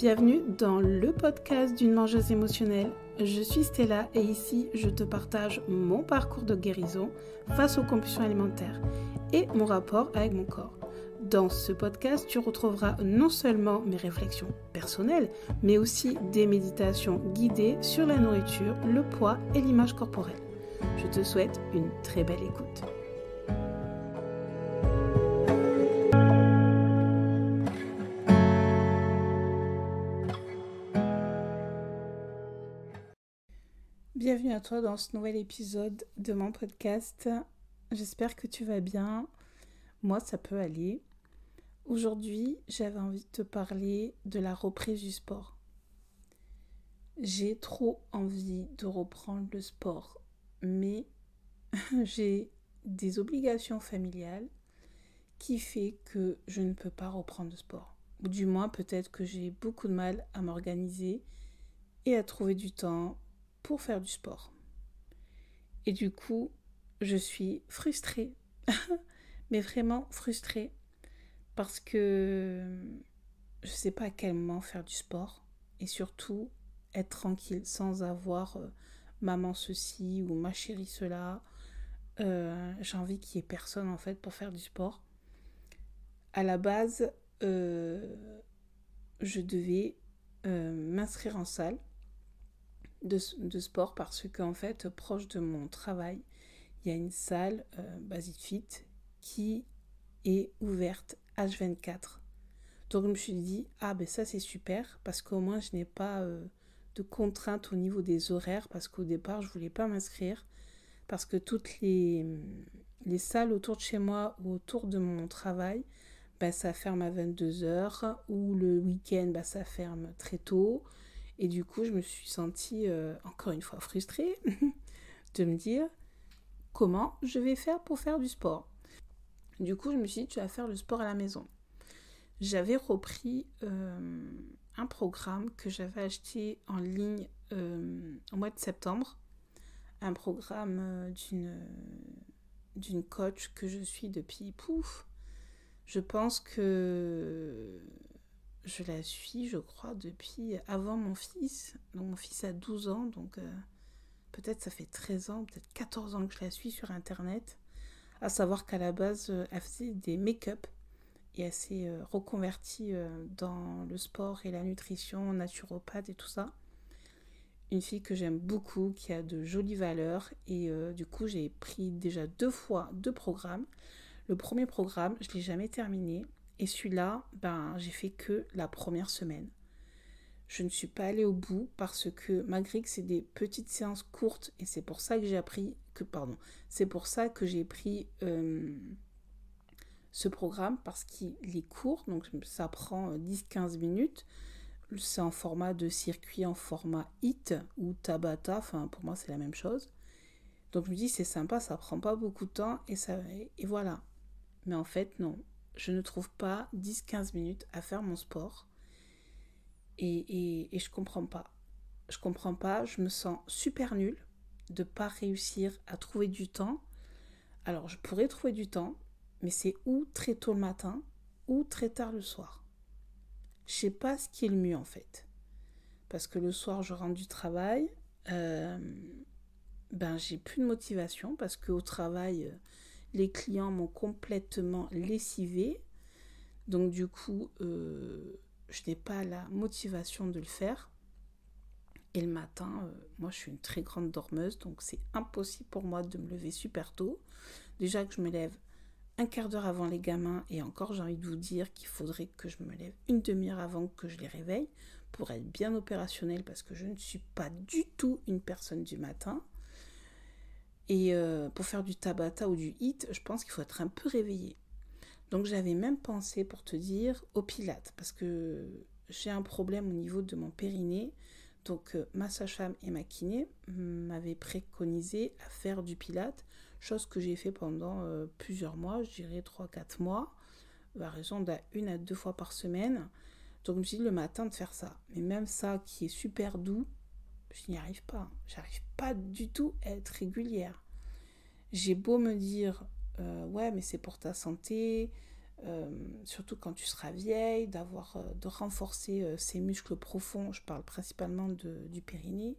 Bienvenue dans le podcast d'une mangeuse émotionnelle. Je suis Stella et ici je te partage mon parcours de guérison face aux compulsions alimentaires et mon rapport avec mon corps. Dans ce podcast, tu retrouveras non seulement mes réflexions personnelles, mais aussi des méditations guidées sur la nourriture, le poids et l'image corporelle. Je te souhaite une très belle écoute. Bienvenue à toi dans ce nouvel épisode de mon podcast. J'espère que tu vas bien. Moi, ça peut aller. Aujourd'hui, j'avais envie de te parler de la reprise du sport. J'ai trop envie de reprendre le sport, mais j'ai des obligations familiales qui fait que je ne peux pas reprendre le sport. Ou du moins, peut-être que j'ai beaucoup de mal à m'organiser et à trouver du temps pour faire du sport. Et du coup, je suis frustrée, mais vraiment frustrée, parce que je ne sais pas à quel moment faire du sport, et surtout être tranquille, sans avoir maman ceci ou ma chérie cela. J'ai envie qu'il n'y ait personne en fait pour faire du sport. À la base, je devais m'inscrire en salle de sport parce qu'en fait, proche de mon travail, il y a une salle Basic Fit qui est ouverte H24. Donc je me suis dit, ça c'est super parce qu'au moins je n'ai pas de contraintes au niveau des horaires parce qu'au départ je voulais pas m'inscrire parce que toutes les salles autour de chez moi ou autour de mon travail, ça ferme à 22h ou le week-end ça ferme très tôt. Et du coup, je me suis sentie, encore une fois, frustrée de me dire comment je vais faire pour faire du sport. Du coup, je me suis dit, tu vas faire le sport à la maison. J'avais repris un programme que j'avais acheté en ligne au mois de septembre. Un programme d'une coach que je suis depuis, je pense que je la suis, je crois, depuis avant mon fils. Donc mon fils a 12 ans, donc peut-être ça fait 13 ans, peut-être 14 ans que je la suis sur Internet. À savoir qu'à la base, elle faisait des make-up et elle s'est reconvertie dans le sport et la nutrition, naturopathe et tout ça. Une fille que j'aime beaucoup, qui a de jolies valeurs. Et du coup, j'ai pris déjà 2 fois 2 programmes. Le premier programme, je ne l'ai jamais terminé. Et celui-là, j'ai fait que la première semaine. Je ne suis pas allée au bout parce que malgré que c'est des petites séances courtes, et c'est pour ça que j'ai pris ce programme parce qu'il est court, donc ça prend 10-15 minutes. C'est en format de circuit, en format HIIT ou Tabata, pour moi c'est la même chose. Donc je me dis c'est sympa, ça prend pas beaucoup de temps et voilà. Mais en fait non. Je ne trouve pas 10-15 minutes à faire mon sport. Et je comprends pas. Je comprends pas, je me sens super nulle de pas réussir à trouver du temps. Alors, je pourrais trouver du temps, mais c'est ou très tôt le matin, ou très tard le soir. Je sais pas ce qui est le mieux en fait. Parce que le soir, je rentre du travail, j'ai plus de motivation parce qu'au travail, les clients m'ont complètement lessivée. Donc du coup, je n'ai pas la motivation de le faire. Et le matin, moi je suis une très grande dormeuse, donc c'est impossible pour moi de me lever super tôt. Déjà que je me lève un quart d'heure avant les gamins, et encore j'ai envie de vous dire qu'il faudrait que je me lève une demi-heure avant que je les réveille pour être bien opérationnelle parce que je ne suis pas du tout une personne du matin. Et pour faire du Tabata ou du HIIT, je pense qu'il faut être un peu réveillé. Donc j'avais même pensé, pour te dire, au Pilates, parce que j'ai un problème au niveau de mon périnée. Donc ma sage-femme et ma kiné m'avaient préconisé à faire du Pilates, chose que j'ai fait pendant plusieurs mois, je dirais 3-4 mois, à raison d'1 à 2 fois par semaine. Donc je me suis dit le matin de faire ça. Mais même ça qui est super doux, je n'y arrive pas. J'arrive pas du tout à être régulière. J'ai beau me dire ouais mais c'est pour ta santé, surtout quand tu seras vieille, de renforcer ses muscles profonds, je parle principalement du périnée,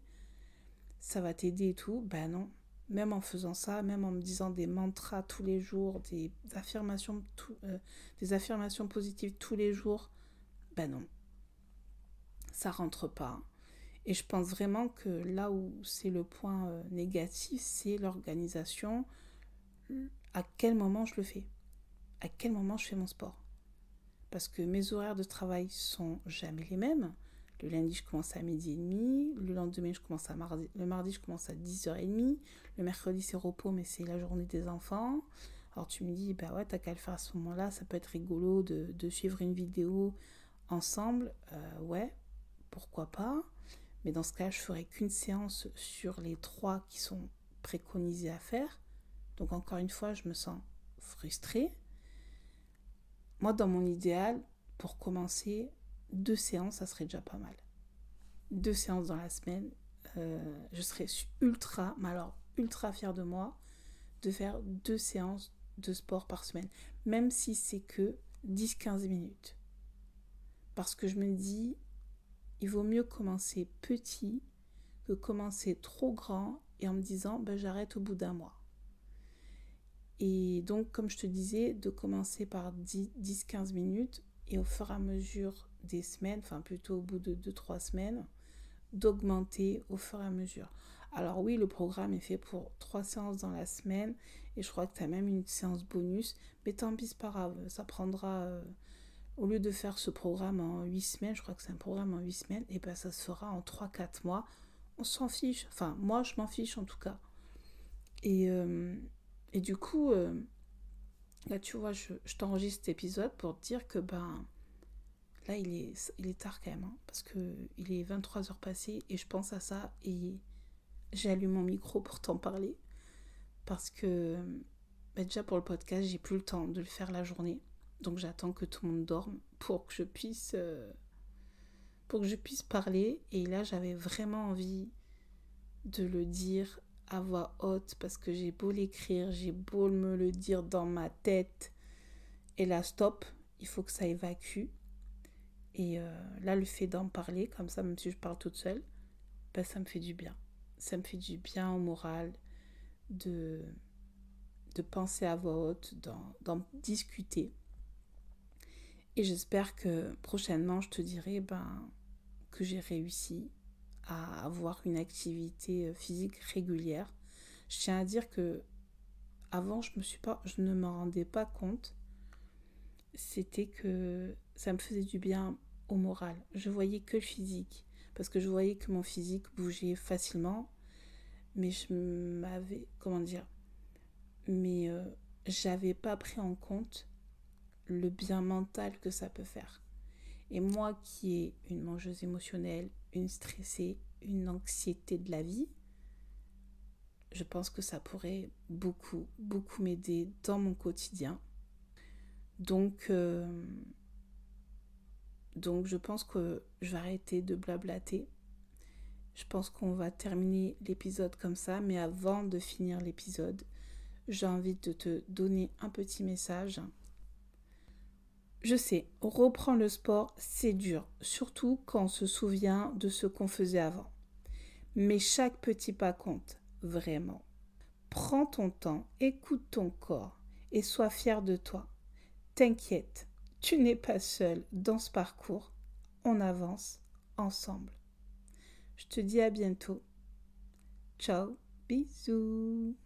ça va t'aider et tout. Ben non, même en faisant ça, même en me disant des mantras tous les jours, des affirmations positives tous les jours, ben non, ça rentre pas. Et je pense vraiment que là où c'est le point négatif, c'est l'organisation. À quel moment je le fais? À quel moment je fais mon sport? Parce que mes horaires de travail sont jamais les mêmes. Le lundi, je commence à 12h30. Le lendemain, le mardi, je commence à 10h30. Le mercredi, c'est repos, mais c'est la journée des enfants. Alors tu me dis, bah ouais, t'as qu'à le faire à ce moment-là. Ça peut être rigolo de suivre une vidéo ensemble. Ouais, pourquoi pas. Mais dans ce cas, je ferai qu'une séance sur les 3 qui sont préconisées à faire. Donc encore une fois, je me sens frustrée. Moi, dans mon idéal, pour commencer, 2 séances, ça serait déjà pas mal. 2 séances dans la semaine, je serais ultra fière de moi de faire 2 séances de sport par semaine, même si c'est que 10-15 minutes. Parce que je me dis, il vaut mieux commencer petit que commencer trop grand et en me disant, j'arrête au bout d'un mois. Et donc, comme je te disais, de commencer par 10-15 minutes et au fur et à mesure des semaines, enfin plutôt au bout de 2-3 semaines, d'augmenter au fur et à mesure. Alors oui, le programme est fait pour 3 séances dans la semaine et je crois que tu as même une séance bonus, mais tant pis, c'est pas grave, ça prendra, au lieu de faire ce programme en 8 semaines, je crois que c'est un programme en 8 semaines, et ça se fera en 3-4 mois, on s'en fiche, enfin moi je m'en fiche en tout cas. Et du coup, là tu vois, je t'enregistre cet épisode pour te dire que là il est tard quand même, hein, parce qu'il est 23h passé et je pense à ça et j'allume mon micro pour t'en parler. Parce que déjà pour le podcast, j'ai plus le temps de le faire la journée. Donc j'attends que tout le monde dorme pour que je puisse parler. Et là j'avais vraiment envie de le dire à voix haute parce que j'ai beau l'écrire, j'ai beau me le dire dans ma tête. Et là, stop, il faut que ça évacue. Et là, le fait d'en parler, comme ça, même si je parle toute seule, ça me fait du bien. Ça me fait du bien au moral de penser à voix haute, d'en discuter. Et j'espère que prochainement, je te dirai que j'ai réussi à avoir une activité physique régulière. Je tiens à dire que avant, je ne me rendais pas compte. C'était que ça me faisait du bien au moral. Je voyais que le physique, parce que je voyais que mon physique bougeait facilement, mais j'avais pas pris en compte le bien mental que ça peut faire. Et moi qui ai une mangeuse émotionnelle, une stressée, une anxiété de la vie, je pense que ça pourrait beaucoup, beaucoup m'aider dans mon quotidien. Donc je pense que je vais arrêter de blablater. Je pense qu'on va terminer l'épisode comme ça, mais avant de finir l'épisode, j'ai envie de te donner un petit message. Je sais, reprendre le sport, c'est dur, surtout quand on se souvient de ce qu'on faisait avant. Mais chaque petit pas compte, vraiment. Prends ton temps, écoute ton corps et sois fier de toi. T'inquiète, tu n'es pas seul dans ce parcours. On avance ensemble. Je te dis à bientôt. Ciao, bisous.